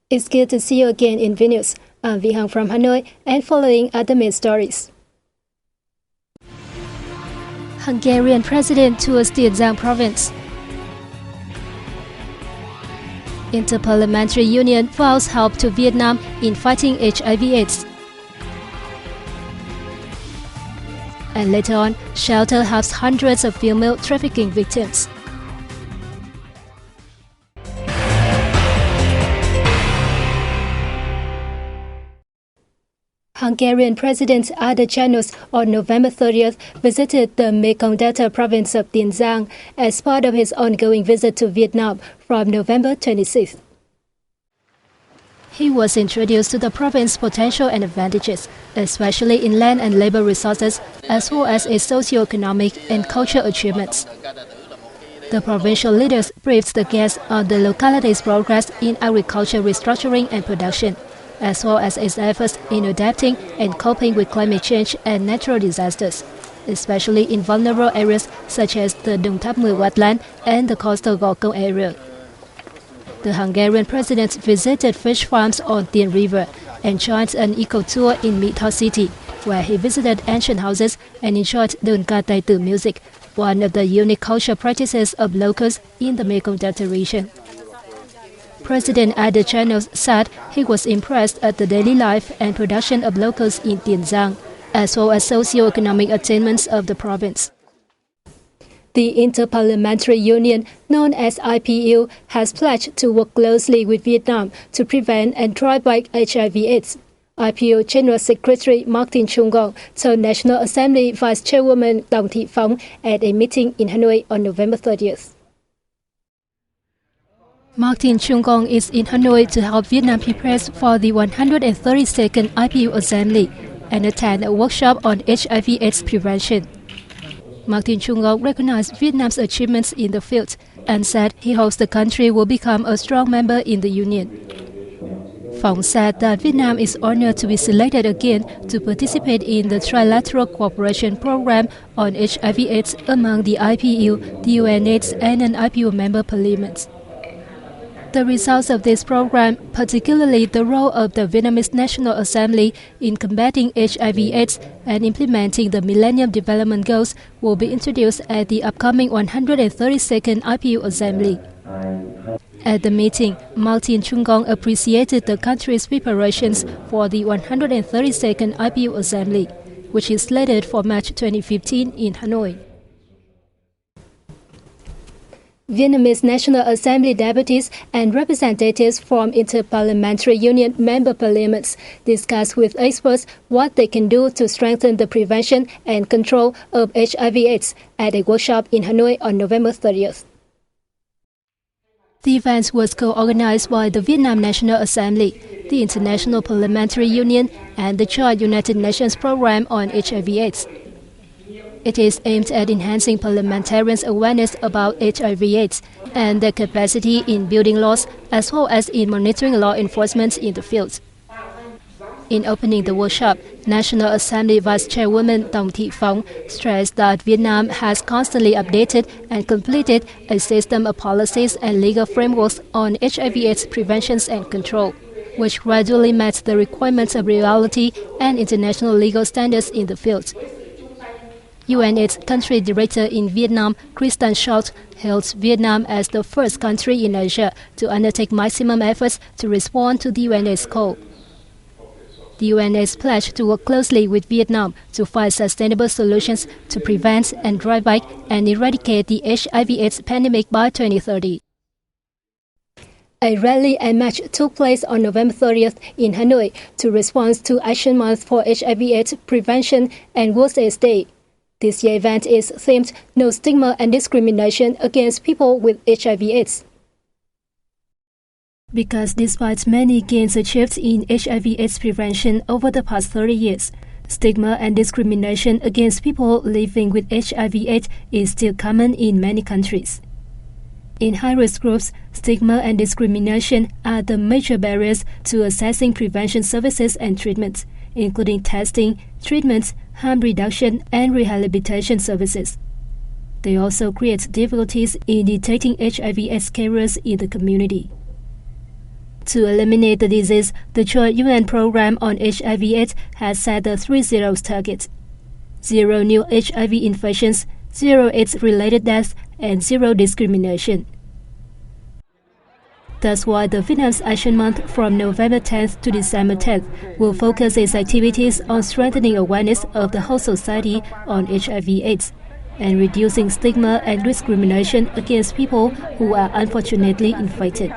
It's good to see you again in Vilnius. I'm Vi Hằng from Hanoi, and following are the main stories. Hungarian President tours Tien Giang province. Interparliamentary Union vows help to Vietnam in fighting HIV/AIDS. And later on, shelter helps hundreds of female trafficking victims. Hungarian President other channels on November 30th visited the Mekong Delta province of Tien Giang as part of his ongoing visit to Vietnam from November 26th. He was introduced to the province's potential and advantages, especially in land and labor resources, as well as its socio-economic and cultural achievements. The provincial leaders briefed the guests on the locality's progress in agriculture restructuring and production, as well as its efforts in adapting and coping with climate change and natural disasters, especially in vulnerable areas such as the Dong Tháp Mười wetland and the coastal Gò Công area. The Hungarian president visited fish farms on Tien River and joined an eco-tour in Mỹ Tho City, where he visited ancient houses and enjoyed đơn ca tài tử music, one of the unique cultural practices of locals in the Mekong Delta region. President Ada Channels said he was impressed at the daily life and production of locals in Tien Giang, as well as socio-economic attainments of the province. The Interparliamentary Union, known as IPU, has pledged to work closely with Vietnam to prevent and drive back HIV/AIDS. IPU General Secretary Tien Giang told National Assembly Vice Chairwoman Dong Thị Phóng at a meeting in Hanoi on November 30th. Tien Giang is in Hanoi to help Vietnam prepare for the 132nd IPU Assembly and attend a workshop on HIV/AIDS prevention. Tien Giang recognized Vietnam's achievements in the field and said he hopes the country will become a strong member in the Union. Phóng said that Vietnam is honored to be selected again to participate in the Trilateral Cooperation Program on HIV/AIDS among the IPU, the UNAIDS, and an IPU member parliament. The results of this program, particularly the role of the Vietnamese National Assembly in combating HIV/AIDS and implementing the Millennium Development Goals, will be introduced at the upcoming 132nd IPU Assembly. At the meeting, Tien Giang appreciated the country's preparations for the 132nd IPU Assembly, which is slated for March 2015 in Hanoi. Vietnamese National Assembly deputies and representatives from Interparliamentary Union member parliaments discussed with experts what they can do to strengthen the prevention and control of HIV/AIDS at a workshop in Hanoi on November 30th. The event was co-organized by the Vietnam National Assembly, the International Parliamentary Union, and the Joint United Nations Program on HIV/AIDS. It is aimed at enhancing parliamentarians' awareness about HIV/AIDS and their capacity in building laws, as well as in monitoring law enforcement in the field. In opening the workshop, National Assembly Vice Chairwoman Dong Thị Phóng stressed that Vietnam has constantly updated and completed a system of policies and legal frameworks on HIV/AIDS prevention and control, which gradually met the requirements of reality and international legal standards in the field. UNAIDS Country Director in Vietnam, Kristen Schultz, hailed Vietnam as the first country in Asia to undertake maximum efforts to respond to the UNAIDS call. The UNAIDS pledged to work closely with Vietnam to find sustainable solutions to prevent and drive back and eradicate the HIV/AIDS pandemic by 2030. A rally and march took place on November 30th in Hanoi to respond to Action Month for HIV/AIDS Prevention and World AIDS Day. This year's event is themed No Stigma and Discrimination Against People with HIV/AIDS. Because despite many gains achieved in HIV/AIDS prevention over the past 30 years, stigma and discrimination against people living with HIV/AIDS is still common in many countries. In high-risk groups, stigma and discrimination are the major barriers to accessing prevention services and treatments, including testing, treatments, harm reduction, and rehabilitation services. They also create difficulties in detecting HIV/AIDS carriers in the community. To eliminate the disease, the Joint UN Program on HIV/AIDS has set the 3 zeros target: 0 new HIV infections, 0 AIDS-related deaths, and 0 discrimination. That's why the Vietnam's Action Month from November 10th to December 10th will focus its activities on strengthening awareness of the whole society on HIV/AIDS and reducing stigma and discrimination against people who are unfortunately infected.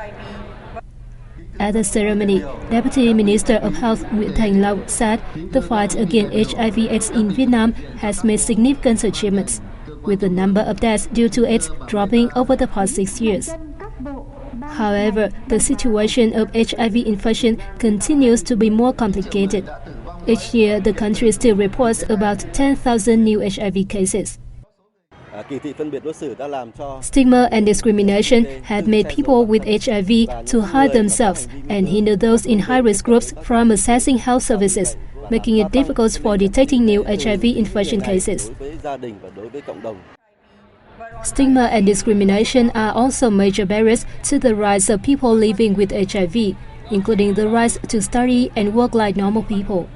At the ceremony, Deputy Minister of Health Viet said the fight against HIV/AIDS in Vietnam has made significant achievements, with the number of deaths due to AIDS dropping over the past 6 years. However, the situation of HIV infection continues to be more complicated. Each year, the country still reports about 10,000 new HIV cases. Stigma and discrimination have made people with HIV to hide themselves and hinder those in high-risk groups from accessing health services, making it difficult for detecting new HIV infection cases. Stigma and discrimination are also major barriers to the rise of people living with HIV, including the rise to study and work like normal people.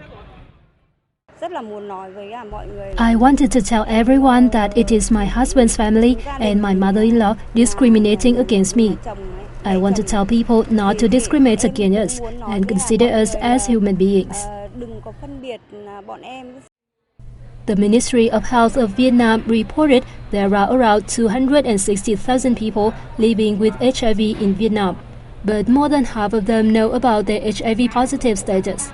I wanted to tell everyone that it is my husband's family and my mother-in-law discriminating against me. I want to tell people not to discriminate against us and consider us as human beings. The Ministry of Health of Vietnam reported there are around 260,000 people living with HIV in Vietnam, but more than half of them know about their HIV-positive status.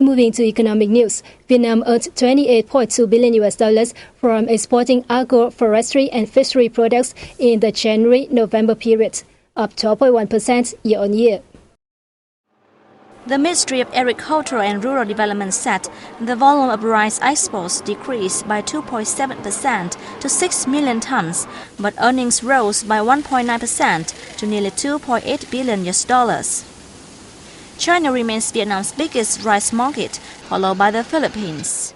Moving to economic news, Vietnam earned $28.2 billion from exporting agroforestry and fishery products in the January-November period, up 12.1% year-on-year. The Ministry of Agriculture and Rural Development said the volume of rice exports decreased by 2.7% to 6 million tons, but earnings rose by 1.9% to nearly $2.8 billion. China remains Vietnam's biggest rice market, followed by the Philippines.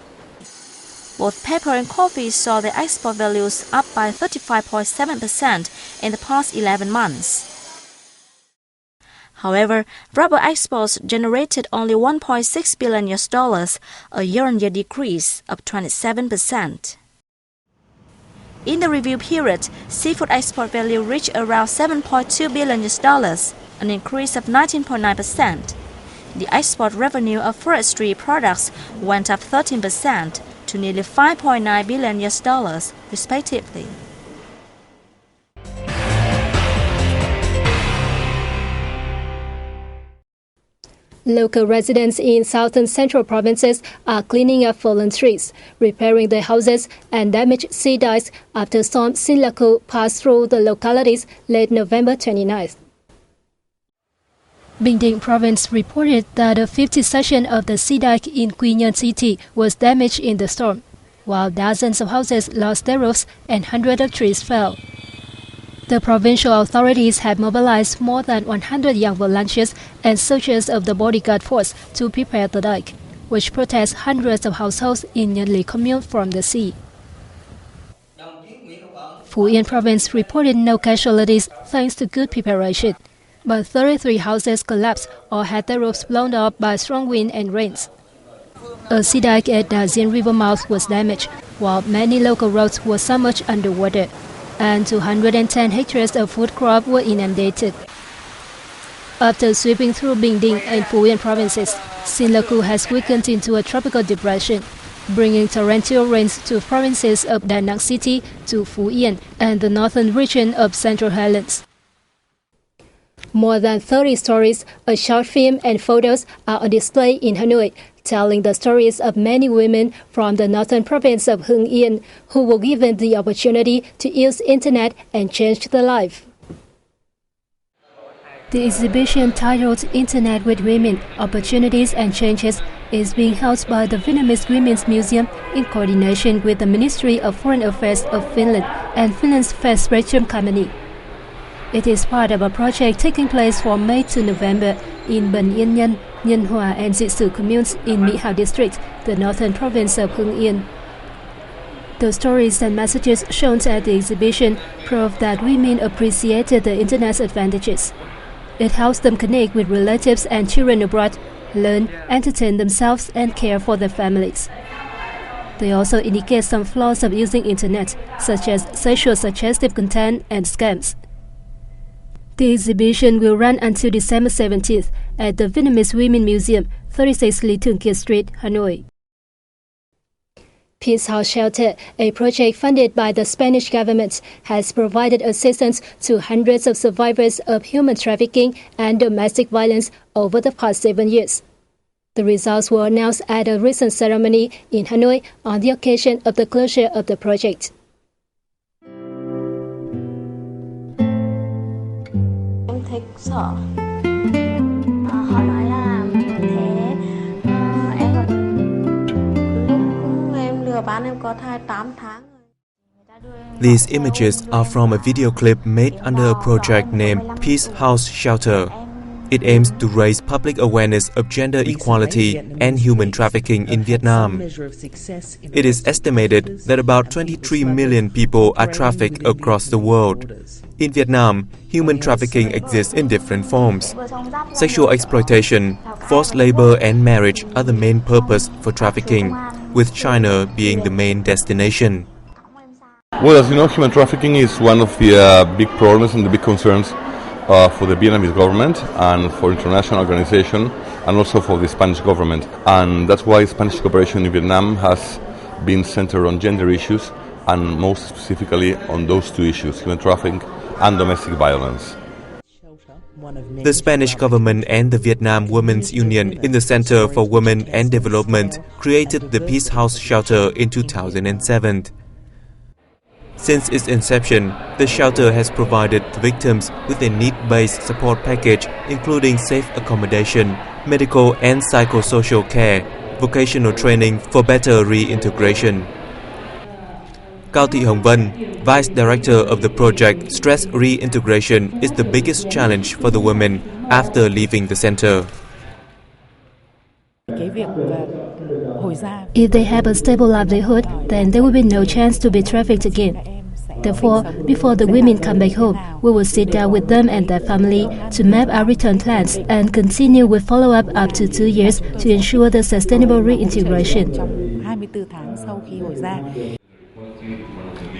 Both pepper and coffee saw their export values up by 35.7% in the past 11 months. However, rubber exports generated only $1.6 billion, a year-on-year decrease of 27%. In the review period, seafood export value reached around $7.2 billion, an increase of 19.9%. The export revenue of forestry products went up 13% to nearly $5.9 billion, respectively. Local residents in southern central provinces are cleaning up fallen trees, repairing their houses, and damaged sea dikes after Storm Sinlaku passed through the localities late November 29th. Bình Định province reported that a 50th section of the sea dike in Quy Nhơn city was damaged in the storm, while dozens of houses lost their roofs and hundreds of trees fell. The provincial authorities have mobilized more than 100 young volunteers and soldiers of the bodyguard force to prepare the dike, which protects hundreds of households in Nhơn Lý commune from the sea. Phú Yên province reported no casualties thanks to good preparation, but 33 houses collapsed or had their roofs blown up by strong wind and rains. A sea dike at the Dien River mouth was damaged, while many local roads were submerged underwater, and 210 hectares of food crop were inundated. After sweeping through Bình Định and Phú Yên provinces, Sinlaku has weakened into a tropical depression, bringing torrential rains to provinces of Da Nang City to Phú Yên and the northern region of Central Highlands. More than 30 stories, a short film and photos are on display in Hanoi, telling the stories of many women from the northern province of Hưng Yên who were given the opportunity to use internet and change their life. The exhibition titled Internet with Women, Opportunities and Changes is being held by the Vietnamese Women's Museum in coordination with the Ministry of Foreign Affairs of Finland and Finland's Fast Spectrum Company. It is part of a project taking place from May to November in Bần Yên Nhân, Nhân Hòa and Dị Sử communes in Mỹ Hào district, the northern province of Hưng Yên. The stories and messages shown at the exhibition prove that women appreciated the Internet's advantages. It helps them connect with relatives and children abroad, learn, entertain themselves, and care for their families. They also indicate some flaws of using Internet, such as sexual suggestive content and scams. The exhibition will run until December 17th at the Vietnamese Women Museum, 36 Lý Thường Kiệt Street, Hanoi. Peace House Shelter, a project funded by the Spanish government, has provided assistance to hundreds of survivors of human trafficking and domestic violence over the past 7 years. The results were announced at a recent ceremony in Hanoi on the occasion of the closure of the project. Em thấy sợ. Họ nói là thế em lúc em lừa bán em có thai 8 tháng. These images are from a video clip made under a project named Peace House Shelter. It aims to raise public awareness of gender equality and human trafficking in Vietnam. It is estimated that about 23 million people are trafficked across the world. In Vietnam, human trafficking exists in different forms. Sexual exploitation, forced labor and marriage are the main purpose for trafficking, with China being the main destination. Well, as you know, human trafficking is one of the big problems and the big concerns for the Vietnamese government and for international organizations and also for the Spanish government. And that's why Spanish cooperation in Vietnam has been centered on gender issues and most specifically on those two issues, human trafficking and domestic violence. The Spanish government and the Vietnam Women's Union in the Center for Women and Development created the Peace House Shelter in 2007. Since its inception, the shelter has provided victims with a need-based support package including safe accommodation, medical and psychosocial care, vocational training for better reintegration. Cao Thị Hồng Vân, Vice Director of the project, stressed reintegration is the biggest challenge for the women after leaving the center. If they have a stable livelihood, then there will be no chance to be trafficked again. Therefore, before the women come back home, we will sit down with them and their family to map our return plans and continue with follow-up up to 2 years to ensure the sustainable reintegration.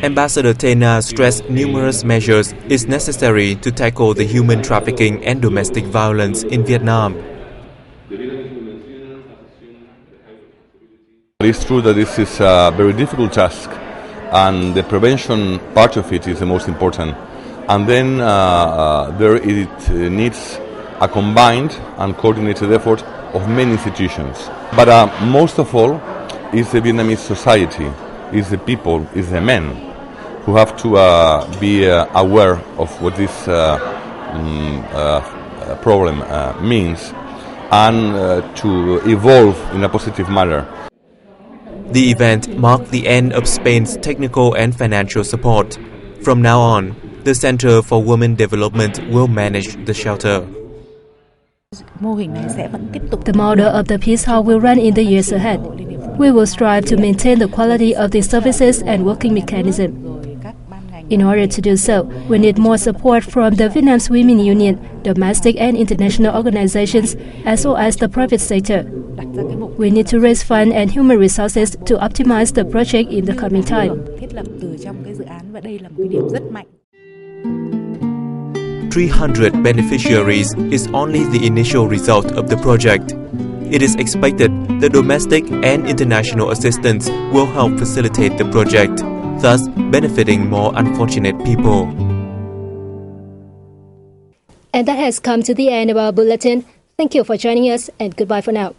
Ambassador Tena stressed numerous measures is necessary to tackle the human trafficking and domestic violence in Vietnam. It's true that this is a very difficult task and the prevention part of it is the most important. And then it needs a combined and coordinated effort of many institutions. But most of all is the Vietnamese society, is the people, is the men who have to be aware of what this problem means and to evolve in a positive manner. The event marked the end of Spain's technical and financial support. From now on, the Center for Women Development will manage the shelter. The model of the Peace House will run in the years ahead. We will strive to maintain the quality of the services and working mechanism. In order to do so, we need more support from the Vietnam's Women Union, domestic and international organizations, as well as the private sector. We need to raise funds and human resources to optimize the project in the coming time. 300 beneficiaries is only the initial result of the project. It is expected that domestic and international assistance will help facilitate the project, thus benefiting more unfortunate people. And that has come to the end of our bulletin. Thank you for joining us and goodbye for now.